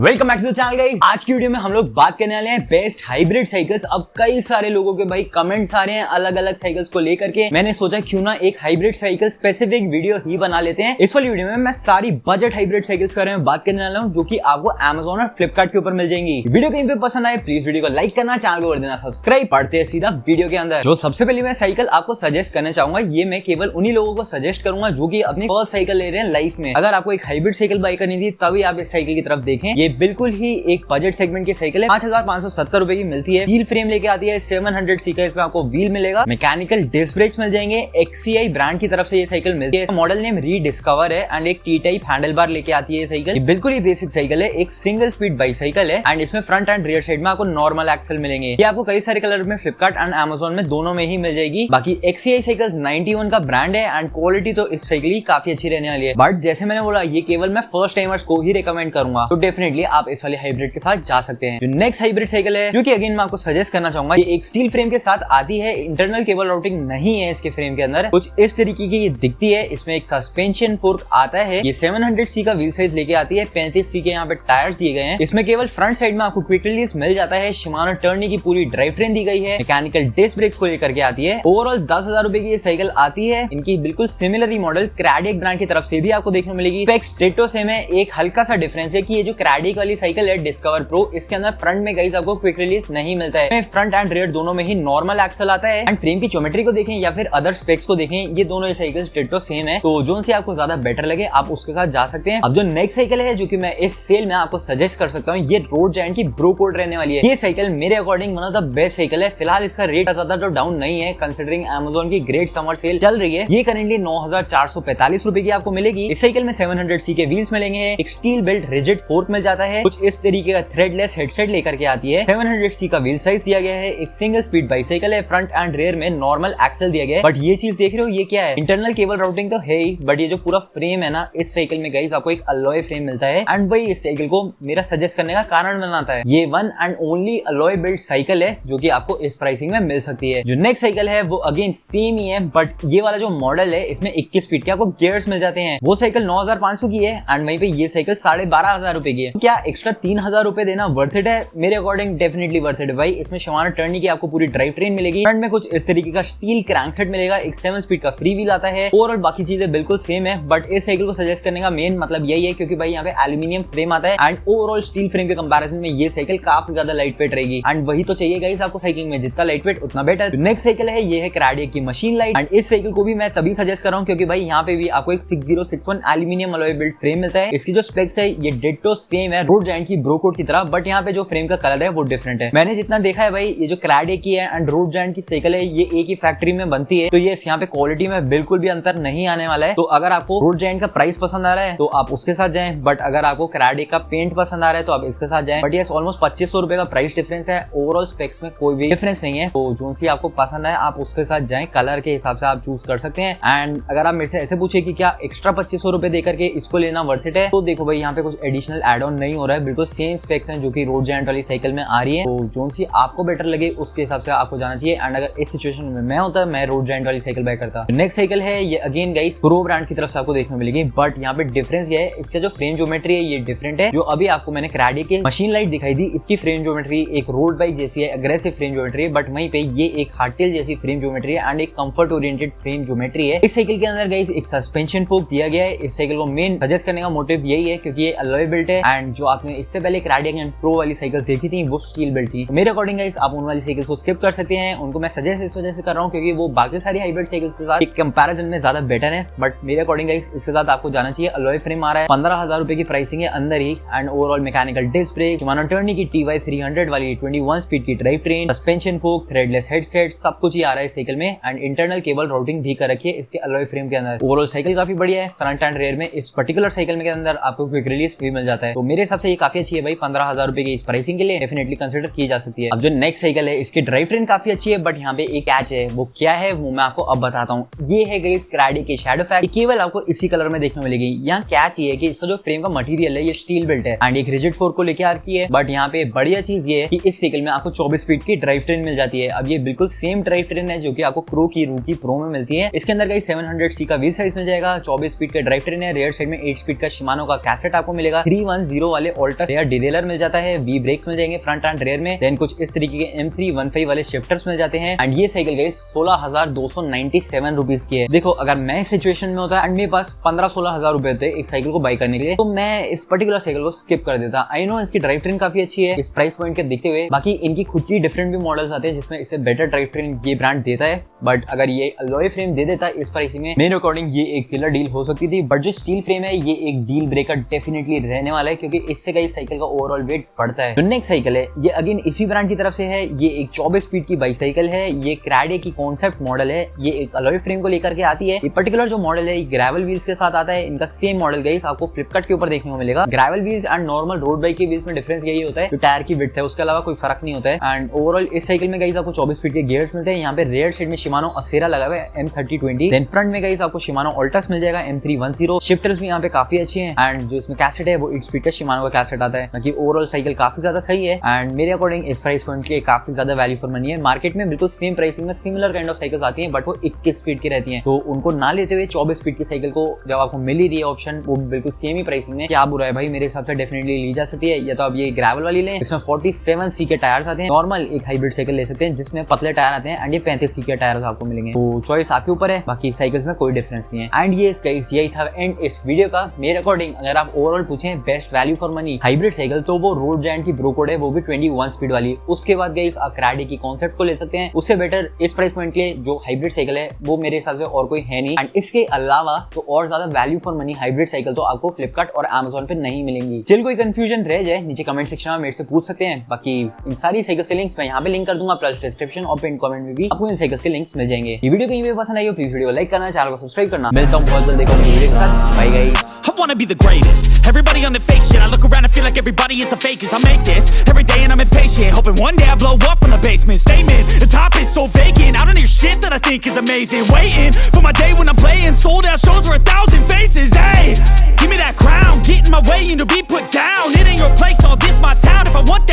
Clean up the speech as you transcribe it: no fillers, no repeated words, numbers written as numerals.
Welcome back to the channel guys. आज की video में हम लोग बात करने वाले हैं बेस्ट हाइब्रिड साइकिल्स। अब कई सारे लोगों के भाई कमेंट्स आ रहे हैं अलग अलग साइकिल्स को लेकर के। मैंने सोचा क्यों ना एक हाइब्रिड साइकिल स्पेसिफिक वीडियो ही बना लेते हैं। इस वाली वीडियो में मैं सारी बजट हाइब्रिड साइकिल्स के बारे में बात करने वाला हूं जो कि आपको अमेज़न और फ्लिपकार्ट के ऊपर मिल जाएंगी। वीडियो कहीं पे पसंद आए प्लीज वीडियो को लाइक करना, चैनल को कर देना सब्सक्राइब। पढ़ते हैं सीधा वीडियो के अंदर। जो सबसे पहले मैं साइकिल आपको सजेस्ट करना चाहूंगा, ये मैं केवल उन्हीं लोगों को सजेस्ट करूंगा जो कि अपनी फर्स्ट साइकिल ले रहे हैं लाइफ में। अगर आपको एक हाइब्रिड साइकिल बाय करनी थी तभी आप इस साइकिल की तरफ देखें। ये बिल्कुल ही एक बजट सेगमेंट की साइकिल है। 5570 रुपए की मिलती है। व्हील फ्रेम लेके आती है 700C का। इसमें आपको व्हील मिलेगा, मैकेनिकल डिस्क ब्रेक्स मिल जाएंगे। XCI ब्रांड की तरफ से ये साइकिल मिलती है। मॉडल नेम रीडिस्कवर है एंड एक टी टाइप हैंडल बार लेके आती है ये साइकिल। ये बिल्कुल ही बेसिक साइकिल है, एक सिंगल स्पीड बाइसाइकिल है एंड इसमें फ्रंट एंड रियर साइड में आपको नॉर्मल एक्सल मिलेंगे। ये आपको कई सारे कलर में फ्लिपकार्ट एंड अमेज़न में दोनों में ही मिल जाएगी। बाकी XCI साइकिल्स 91 का ब्रांड है एंड क्वालिटी तो इस साइकिल की काफी अच्छी रहने वाली है। बट जैसे मैंने बोला ये केवल मैं फर्स्ट टाइमर्स को ही रिकमेंड करूंगा, तो डेफिनेटली आप इस वाली हाइब्रिड के साथ जा सकते हैं। जो नेक्स्ट हाइब्रिड साइकिल है जो कि अगेन मैं आपको सजेस्ट करना चाहूंगा, ये एक स्टील फ्रेम के साथ आती है। इंटरनल केबल राउटिंग नहीं है इसके फ्रेम के अंदर, कुछ इस तरीके की ये दिखती है। इसमें एक सस्पेंशन फोर्क आता है। ये 700C का व्हील साइज लेके आती है। 35C के यहाँ पे टायर्स दिए गए हैं। इसमें केवल फ्रंट साइड में आपको क्विक रिलीज मिल जाता है। शिमानो टर्नी की पूरी ड्राइव ट्रेन दी गई है। मैकेनिकल डिस्क ब्रेक्स को लेकर के आती है। ओवरऑल 10,000 रुपए की ये साइकिल आती है। इनकी बिल्कुल सिमिलर ही मॉडल क्रैडिक ब्रांड की तरफ से भी आपको देखने को मिलेगी। स्पेक्स डिट्टो सेम है। एक हल्का सा डिफरेंस है कि ये जो क्रैडिक वाली साइकिल है डिस्कवर प्रो, इसके अंदर फ्रंट में गाइस आपको क्विक रिलीज नहीं मिलता है। फ्रंट एंड रियर दोनों में ही नॉर्मल एक्सल आता है एंड फ्रेम की ज्योमेट्री को देखें या फिर अदर स्पेक्स को देखें, ये दोनों साइकिल्स डिट्टो सेम है। तो जो से आपको ज्यादा बेटर लगे आप उसके साथ जा सकते हैं। अब जो नेक्स्ट साइकिल है जो कि मैं इस सेल में आपको सजेस्ट कर सकता हूँ, ये रोड जायंट की ब्रो कोड रहने वाली है। ये साइकिल मेरे according one of the best cycle है। फिलहाल इसका रेट ज्यादा तो डाउन नहीं है कंसिडरिंग अमेज़न की ग्रेट समर सेल चल रही है। ये करेंटली 9,445 रुपए की आपको मिलेगी। इस साइकिल में 700C के व्हील्स मिलेंगे, एक स्टील बेल्ट रिजिड फोर्क मिल जाता है, कुछ इस तरीके का थ्रेडलेस हेडसेट लेकर के आती है। 700C का व्हील साइज दिया गया है। एक सिंगल स्पीड बाइसाइकिल है। फ्रंट एंड रियर में नॉर्मल एक्सल दिया गया है। बट ये चीज देख रहे हो ये क्या है, इंटरनल केबल राउटिंग तो है ही, बट ये जो पूरा फ्रेम है ना, इस साइकिल में गाइस आपको एक अलॉय फ्रेम मिलता है एंड भाई इस साइकिल को मेरा सजेस्ट करने का कारण बनाता है। ये one and only alloy build cycle है जो कि आपको इस प्राइसिंग में मिल सकती है। जो नेक्स्ट साइकिल है वो अगेन सेम ही है, बट ये वाला जो मॉडल है इसमें 21 स्पीड के आपको गियर्स मिल जाते हैं। वो साइकिल 9,500 की है एंड वहीं पे ये साइकिल 12,500 रुपए की है। क्या एक्स्ट्रा 3,000 रुपए देना वर्थ इट है? मेरे अकॉर्डिंग डेफिनेटली वर्थ इट है भाई। इसमें शिमानो टर्नी की आपको पूरी ड्राइव ट्रेन मिलेगी। फ्रंट में कुछ इस तरीके का स्टील क्रैंकसेट मिलेगा। एक 7 स्पीड का फ्री व्हील आता है। ओवरऑल बाकी चीजें बिल्कुल सेम है, बट इस साइकिल को सजेस्ट करने का मेन मतलब यही है क्योंकि भाई यहाँ पे एल्यूमिनियम फ्रेम आता है एंड ओवरऑल स्टील फ्रेम के कंपैरिजन में ये साइकिल काफी ज्यादा लाइट वेट रहेगी एंड वही तो चाहिए गाइस आपको साइकिल में, जितना लाइट वेट उतना बेटर। नेक्स्ट साइकिल है ये है क्रैडिक की मशीन लाइट एंड इस साइकिल को भी मैं तभी सजेस्ट कर रहा हूँ क्योंकि भाई यहाँ पे भी आपको एक 6061 एल्यूमिनियम अलॉय बिल्ट फ्रेम मिलता है। इसकी जो स्पेक्स है ये डिट्टो सेम है रोड जायंट की ब्रो कोड की तरह, बट यहाँ पे जो फ्रेम का कलर है वो डिफरेंट है। मैंने जितना देखा है भाई ये जो क्रैडिक की है एंड रोड जायंट की साइकिल है ये एक ही फैक्ट्री में बनती है, तो ये यहाँ पे क्वालिटी में बिल्कुल भी अंतर नहीं आने वाला है। तो अगर आपको रोड जायंट का प्राइस पसंद आ रहा है तो आप उसके साथ जाएं, बट अगर आपको क्रैडिक का पेंट पसंद आ रहा है तो आप इसके साथ जाएं। बट ये ऑलमोस्ट 2500 रुपए का प्राइस डिफरेंस है। ओवरऑल स्पेक्स में कोई भी डिफरेंस नहीं है, तो जो सी आपको पसंद है आप उसके साथ जाएं। कलर के हिसाब से आप चूज कर सकते हैं। एंड अगर आप मेरे से ऐसे पूछे कि क्या एक्स्ट्रा 2500 रुपए देकर के इसको लेना वर्थ इट है, तो देखो भाई यहाँ पे कुछ एडिशनल एड ऑन नहीं हो रहा है, बिल्कुल सेम स्पेक्स हैं जो कि रोड जायंट वाली साइकिल में आ रही है। तो जो सी आपको बेटर लगे उसके हिसाब से आपको जाना चाहिए। एंड अगर इस सिचुएशन में मैं होता मैं रोड जायंट वाली साइकिल बाय करता। नेक्स्ट साइकिल है ये अगेन गाइस प्रो ब्रांड की तरफ से आपको देखने मिलेगी, बट यहाँ पे डिफरेंस ये है इसका जो फ्रेम ज्योमेट्री है ये डिफरेंट है। जो अभी आपको मैंने क्रैडिक की मशीन लाइट दिखाई दी इसकी फ्रेम ज्योमेट्री एक रोड बाइक जैसी है, अग्रेसिव फ्रेम ज्योमेट्री है, बट वहीं पे ये एक हार्डटेल जैसी फ्रेम ज्योमेट्री है एंड एक कंफर्ट ओरिएंटेड फ्रेम ज्योमेट्री है। इस साइकिल के अंदर गाइस एक सस्पेंशन फोर्क दिया गया है। इस साइकिल को मेन सजेस्ट करने का मोटिव यही है क्योंकि ये अलॉय बिल्ट है एंड जो आपने इससे पहले क्रैडिक एंड प्रो वाली साइकिल्स देखी थी वो स्टील बिल्ट थी। मेरे अकॉर्डिंग गाइस आप उन वाली साइकिल्स को स्किप कर सकते हैं। उनको मैं सजेस्ट इस वजह से कर रहा हूँ क्योंकि वो बाकी सारी हाइब्रिड साइकिल्स के साथ एक कंपैरिजन में ज्यादा बेटर है, बट मेरे अकॉर्डिंग गाइस इसके साथ आपको जाना चाहिए। अलॉय फ्रेम आ रहा है, 15,000 रुपए की प्राइसिंग है अंदर ही and overall mechanical disc brake, Shimano Tourney की TY 300 वाली 21 स्पीड की drive train, suspension fork, threadless headset, सब कुछ ही आ रहा है साइकिल में एंड इंटरनल केबल राउटिंग भी कर रखी है इसके अलॉय फ्रेम के अंदर। ओवरऑल साइकिल काफी बढ़िया है। फ्रंट एंड रियर में इस पर्टिकुलर साइकिल में के अंदर आपको क्विक रिलीज भी मिल जाता है, तो मेरे हिसाब से ये काफी अच्छी है भाई। 15,000 रुपए की इस प्राइसिंग के लिए डेफिनेटली कंसिडर की जा सकती है। अब जो नेक्स्ट साइकिल है इसकी ड्राइव ट्रेन काफी अच्छी है, बट यहाँ पे एक कैच है। वो क्या है वो मैं आपको अब बताता हूँ। ये है गाइस क्रैडिक की शैडो फैक्ट, केवल आपको इसी कलर में देखने मिलेगी। यहाँ कैच ये है कि इसका जो फ्रेम का मटेरियल है ये स्टील बिल्ट है एंड एक रिजिड फोर्क को लेके आती है, बट यहाँ पे बढ़िया चीज ये है कि इस साइकिल में आपको 24 स्पीड की ड्राइव ट्रेन मिल जाती है। अब ये बिल्कुल सेम ड्राइव ट्रेन है जो कि आपको क्रो की रूकी प्रो में मिलती है। इसके अंदर गाइस 700C का व्हील साइज मिल जाएगा, 24 स्पीड का ड्राइव ट्रेन है। रियर साइड में 8 स्पीड का शिमानो का कैसेट आपको मिलेगा। 310 वाले ऑल्टस या डिरेलर मिल जाता है, वी ब्रेक्स मिल जाएंगे फ्रंट एंड रेयर में, देन कुछ इस तरीके के M315 वाले शिफ्टर्स मिल जाते हैं। एंड ये साइकिल गाइस 16,297 रुपीज की है। देखो अगर मैं सिचुएशन में होता एंड मेरे पास 15-16 हजार रुपए होते एक साइकिल को बाई करने के लिए, तो मैं इस पर्टिकुलर साइकिल को स्किप कर देता। आई नो इसकी ड्राइव ट्रेन काफी अच्छी है इस प्राइस पॉइंट के देखते हुए, बाकी इनकी खुद की डिफरेंट भी मॉडल्स आते हैं जिसमें इससे बेटर ड्राइव ट्रेन ये ब्रांड देता है, बट अगर ये अलॉय फ्रेम दे देता इस प्राइस में, मेरे अकॉर्डिंग ये एक किलर डील हो सकती थी। बट जो स्टील फ्रेम है ये एक डील ब्रेकर डेफिनेटली रहने वाला है, क्योंकि इससे कई साइकिल का ओवरऑल वेट बढ़ता है। जो नेक्स्ट साइकिल है ये अगेन इसी ब्रांड की तरफ से है, ये एक 24 स्पीड की बाइसाइकिल है, ये क्राडे की कॉन्सेप्ट मॉडल है, ये एक अलॉय फ्रेम को लेकर के आती है। ये पर्टिकुलर जो मॉडल है ये ग्रेवल व्हील्स के साथ आता है। इनका सेम मॉडल गाइस आपको फ्लिपकार्ट के ऊपर देखने को मिलेगा। Gravel wheels and normal road bike के व्हील्स में डिफरेंस यही होता है जो टायर की विड्थ है, उसके अलावा कोई फर्क नहीं होता है। एंड ओवरऑल इस साइकिल में गाइस आपको 24 फीट के गियर्स मिलते हैं। यहाँ पे रेयर शेड में शिमानो असेरा लगा हुआ है M3020। देन फ्रंट में गाइस आपको शिमानो ऑल्टस मिल जाएगा M310। शिफ्टर्स भी यहाँ पे काफी अच्छे हैं एंड जो इसमें कैसेट है वो 8 स्पीड का शिमानो का कैसेट आता है। बाकी ओवरऑल साइकिल काफी ज्यादा सही है एंड मेरे अकॉर्डिंग इस प्राइस पॉइंट के काफी ज्यादा वैल्यू फॉर मनी है। मार्केट में बिल्कुल सेम प्राइसिंग में सिमिलर काइंड ऑफ साइकिल्स आती हैं, बट वो 21 फीट की रहती हैं, तो उनको ना लेते हुए 24 फीट की साइकिल को जब आपको मिल ही रही है ऑप्शन वो बिल्कुल सेम ही प्राइसिंग में, क्या बुरा है भाई, मेरे हिसाब से डेफिनेटली ली जा सकती है। या तो आप ये ग्रेवल वाली लें, इसमें 47C के टायर्स आते हैं। नॉर्मल एक हाइब्रिड साइकिल ले सकते हैं जिसमें पतले टायर आते हैं एंड ये 35C के टायर्स आपको मिलेंगे, तो चॉइस आपके ऊपर है। बाकी साइकिल्स में कोई डिफरेंस नहीं है। एंड ये गाइस यही था एंड इस वीडियो का। मेरे अकॉर्डिंग अगर आप ओवरऑल पूछें best value for money hybrid cycle, तो वो रोड जायंट की ब्रोकोड है, वो भी 21 स्पीड वाली। उसके बाद गाइस आप क्राडे की कॉन्सेप्ट को ले सकते हैं। उससे बेटर इस प्राइस पॉइंट के लिए जो हाइब्रिड साइकिल है वो मेरे हिसाब से और कोई है नहीं। एंड इसके अलावा तो और ज्यादा value for money hybrid cycle तो आपको फ्लिपकार्ट और Amazon पे नहीं मिलेंगी। चल कोई कंफ्यूजन रह जाए नीचे कमेंट सेक्शन में मेरे से पूछ सकते हैं। बाकी इन सारी साइकिल्स के लिंक्स मैं यहाँ पे लिंक कर दूंगा, प्लस डिस्क्रिप्शन और पिन कमेंट में भी आपको इन साइकिल्स के लिंक्स मिल जाएंगे। ये वीडियो कहीं भी पसंद आई हो प्लीज वीडियो को लाइक करना, चैनल को सब्सक्राइब करना। मिलता हूँ बहुत जल्दी वीडियो के साथ। Bye guys. I wanna be the greatest. Everybody on the fake shit. I look around and feel like everybody is the fakest. I make this every day and I'm impatient, hoping one day I blow up from the basement. Statement, the top is so vacant. I don't hear shit that I think is amazing. Waiting for my day when I'm playing sold out shows for 1,000 faces. Hey, give me that crown, get in my way and to be put down. It ain't your place, all this my town. If I want that